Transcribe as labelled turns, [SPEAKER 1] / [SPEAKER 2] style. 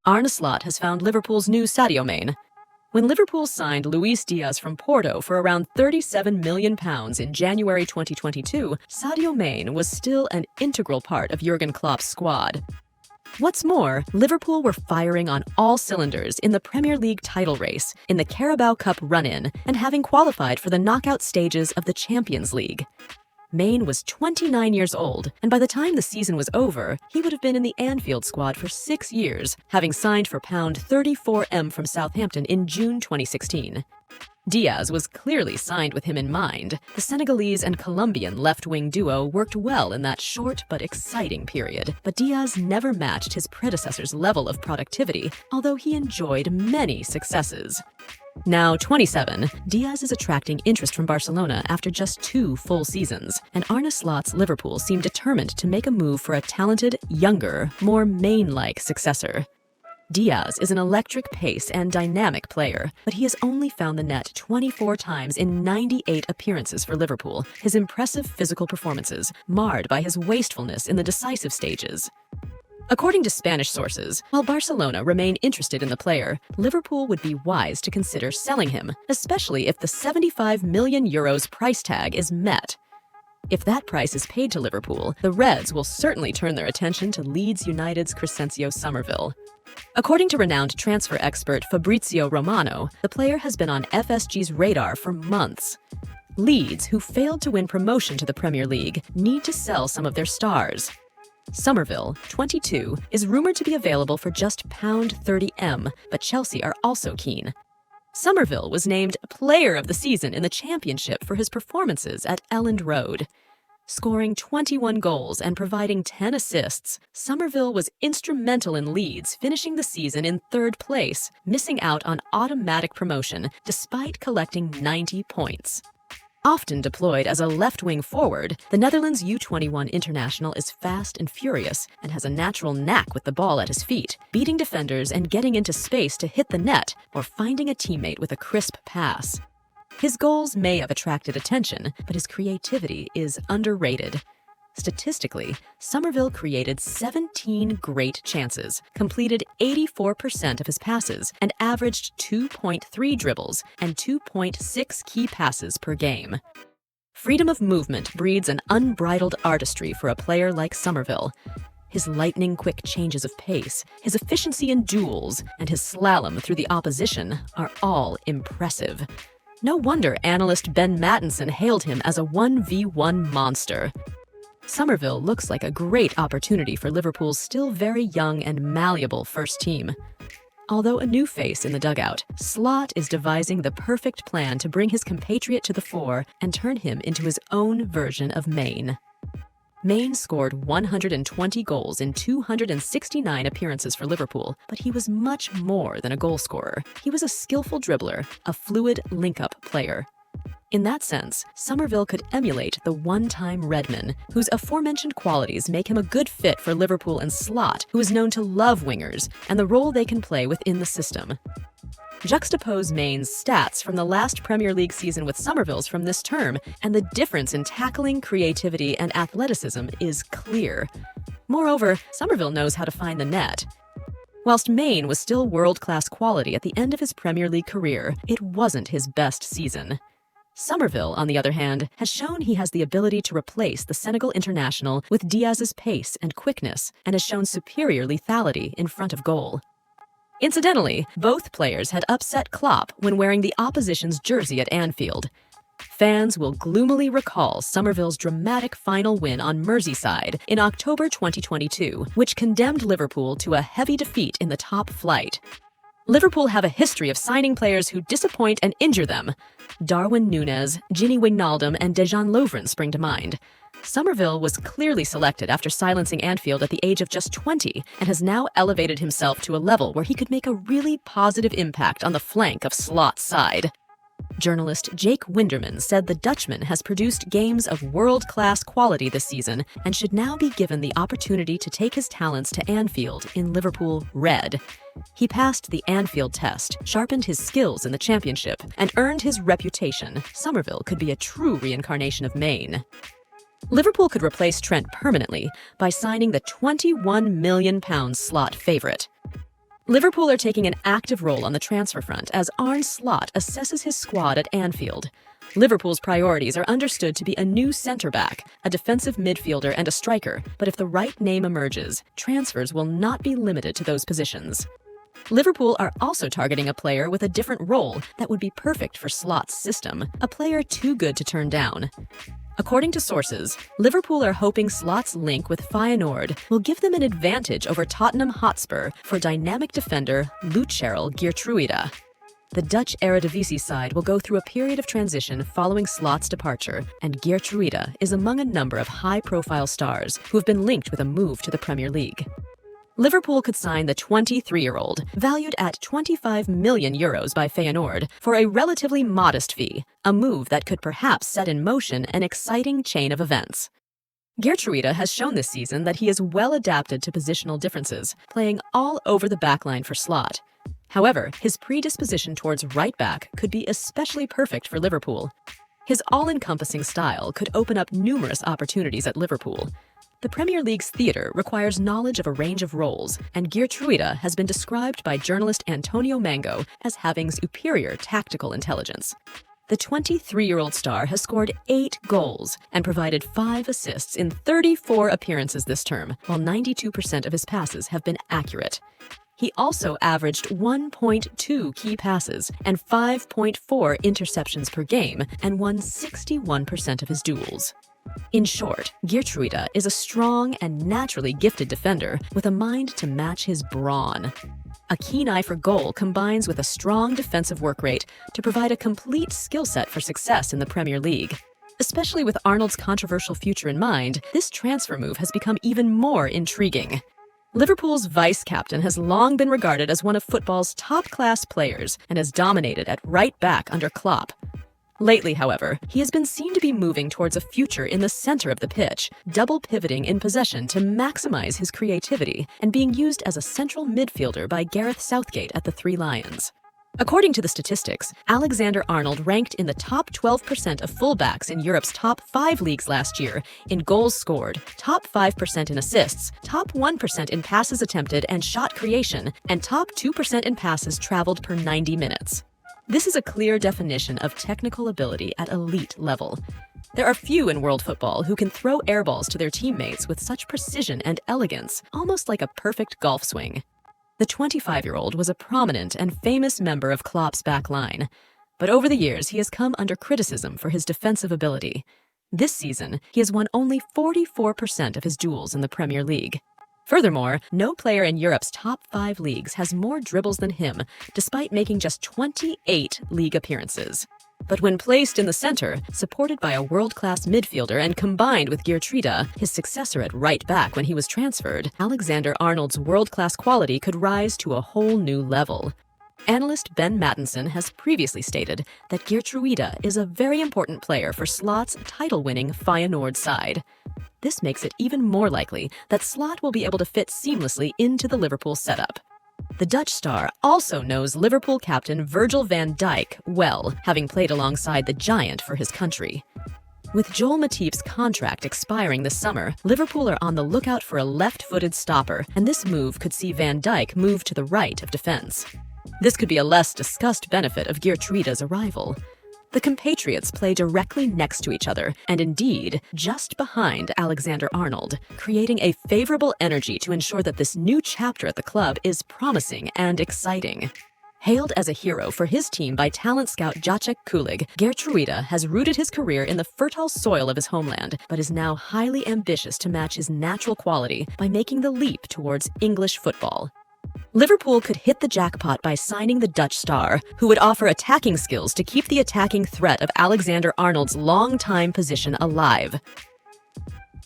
[SPEAKER 1] Arne has found Liverpool's new Sadio Mane. When Liverpool signed Luis Diaz from Porto for around £37 million in January 2022, Sadio Mane was still an integral part of Jürgen Klopp's squad. What's more, Liverpool were firing on all cylinders in the Premier League title race, in the Carabao Cup run-in, and having qualified for the knockout stages of the Champions League. Mane was 29 years old, and by the time the season was over, he would have been in the Anfield squad for 6 years, having signed for £34M from Southampton in June 2016. Diaz was clearly signed with him in mind. The Senegalese and Colombian left-wing duo worked well in that short but exciting period, but Diaz never matched his predecessor's level of productivity, although he enjoyed many successes. Now 27, Diaz is attracting interest from Barcelona after just 2 full seasons, and Arne Slot's Liverpool seem determined to make a move for a talented, younger, more Mane-like successor. Diaz is an electric pace and dynamic player, but he has only found the net 24 times in 98 appearances for Liverpool, his impressive physical performances marred by his wastefulness in the decisive stages. According to Spanish sources, while Barcelona remain interested in the player, Liverpool would be wise to consider selling him, especially if the €75 million price tag is met. If that price is paid to Liverpool, the Reds will certainly turn their attention to Leeds United's Crysencio Summerville. According to renowned transfer expert Fabrizio Romano, the player has been on FSG's radar for months. Leeds, who failed to win promotion to the Premier League, need to sell some of their stars. Summerville, 22, is rumored to be available for just £30M, but Chelsea are also keen. Summerville was named Player of the Season in the Championship for his performances at Elland Road. Scoring 21 goals and providing 10 assists, Summerville was instrumental in Leeds finishing the season in 3rd place, missing out on automatic promotion despite collecting 90 points. Often deployed as a left-wing forward, the Netherlands U21 international is fast and furious and has a natural knack with the ball at his feet, beating defenders and getting into space to hit the net or finding a teammate with a crisp pass. His goals may have attracted attention, but his creativity is underrated. Statistically, Summerville created 17 great chances, completed 84% of his passes, and averaged 2.3 dribbles and 2.6 key passes per game. Freedom of movement breeds an unbridled artistry for a player like Summerville. His lightning-quick changes of pace, his efficiency in duels, and his slalom through the opposition are all impressive. No wonder analyst Ben Mattinson hailed him as a 1v1 monster. Summerville looks like a great opportunity for Liverpool's still very young and malleable first team. Although a new face in the dugout, Slot is devising the perfect plan to bring his compatriot to the fore and turn him into his own version of Mane. Mane scored 120 goals in 269 appearances for Liverpool, but he was much more than a goal scorer. He was a skillful dribbler, a fluid link-up player. In that sense, Summerville could emulate the one-time Redman, whose aforementioned qualities make him a good fit for Liverpool and Slot, who is known to love wingers, and the role they can play within the system. Juxtapose Mane's stats from the last Premier League season with Summerville's from this term, and the difference in tackling, creativity, and athleticism is clear. Moreover, Summerville knows how to find the net. Whilst Mane was still world-class quality at the end of his Premier League career, it wasn't his best season. Summerville, on the other hand, has shown he has the ability to replace the Senegal international with Diaz's pace and quickness, and has shown superior lethality in front of goal. Incidentally, both players had upset Klopp when wearing the opposition's jersey at Anfield. Fans will gloomily recall Summerville's dramatic final win on Merseyside in October 2022, which condemned Liverpool to a heavy defeat in the top flight. Liverpool have a history of signing players who disappoint and injure them. Darwin Núñez, Gini Wijnaldum, and Dejan Lovren spring to mind. Summerville was clearly selected after silencing Anfield at the age of just 20 and has now elevated himself to a level where he could make a really positive impact on the flank of Slot's side. Journalist Jake Winderman said the Dutchman has produced games of world-class quality this season and should now be given the opportunity to take his talents to Anfield in Liverpool Red. He passed the Anfield test, sharpened his skills in the Championship, and earned his reputation. Summerville could be a true reincarnation of Mane. Liverpool could replace Trent permanently by signing the £21 million Slot favourite. Liverpool are taking an active role on the transfer front as Arne Slot assesses his squad at Anfield. Liverpool's priorities are understood to be a new centre-back, a defensive midfielder, and a striker, but if the right name emerges, transfers will not be limited to those positions. Liverpool are also targeting a player with a different role that would be perfect for Slot's system, a player too good to turn down. According to sources, Liverpool are hoping Slot's link with Feyenoord will give them an advantage over Tottenham Hotspur for dynamic defender Lutsharel Geertruida. The Dutch Eredivisie side will go through a period of transition following Slot's departure, and Geertruida is among a number of high-profile stars who have been linked with a move to the Premier League. Liverpool could sign the 23-year-old, valued at €25 million by Feyenoord, for a relatively modest fee, a move that could perhaps set in motion an exciting chain of events. Geertruida has shown this season that he is well adapted to positional differences, playing all over the backline for Slot. However, his predisposition towards right-back could be especially perfect for Liverpool. His all-encompassing style could open up numerous opportunities at Liverpool. The Premier League's theatre requires knowledge of a range of roles, and Geertruida has been described by journalist Antonio Mango as having superior tactical intelligence. The 23-year-old star has scored 8 goals and provided 5 assists in 34 appearances this term, while 92% of his passes have been accurate. He also averaged 1.2 key passes and 5.4 interceptions per game and won 61% of his duels. In short, Geertruida is a strong and naturally gifted defender with a mind to match his brawn. A keen eye for goal combines with a strong defensive work rate to provide a complete skill set for success in the Premier League. Especially with Arnold's controversial future in mind, this transfer move has become even more intriguing. Liverpool's vice-captain has long been regarded as one of football's top-class players and has dominated at right-back under Klopp. Lately, however, he has been seen to be moving towards a future in the center of the pitch, double pivoting in possession to maximize his creativity and being used as a central midfielder by Gareth Southgate at the Three Lions. According to the statistics, Alexander-Arnold ranked in the top 12% of fullbacks in Europe's top 5 leagues last year in goals scored, top 5% in assists, top 1% in passes attempted and shot creation, and top 2% in passes traveled per 90 minutes. This is a clear definition of technical ability at elite level. There are few in world football who can throw airballs to their teammates with such precision and elegance, almost like a perfect golf swing. The 25-year-old was a prominent and famous member of Klopp's back line, but over the years he has come under criticism for his defensive ability. This season, he has won only 44% of his duels in the Premier League. Furthermore, no player in Europe's top 5 leagues has more dribbles than him, despite making just 28 league appearances. But when placed in the center, supported by a world-class midfielder and combined with Geertruida, his successor at right back when he was transferred, Alexander-Arnold's world-class quality could rise to a whole new level. Analyst Ben Mattinson has previously stated that Geertruida is a very important player for Slot's title-winning Feyenoord side. This makes it even more likely that Slot will be able to fit seamlessly into the Liverpool setup. The Dutch star also knows Liverpool captain Virgil van Dijk well, having played alongside the giant for his country. With Joel Matip's contract expiring this summer, Liverpool are on the lookout for a left-footed stopper, and this move could see Van Dijk move to the right of defense. This could be a less discussed benefit of Geertruida's arrival. The compatriots play directly next to each other, and indeed, just behind Alexander-Arnold, creating a favorable energy to ensure that this new chapter at the club is promising and exciting. Hailed as a hero for his team by talent scout Jacek Kulig, Geertruida has rooted his career in the fertile soil of his homeland, but is now highly ambitious to match his natural quality by making the leap towards English football. Liverpool could hit the jackpot by signing the Dutch star, who would offer attacking skills to keep the attacking threat of Alexander-Arnold's long-time position alive.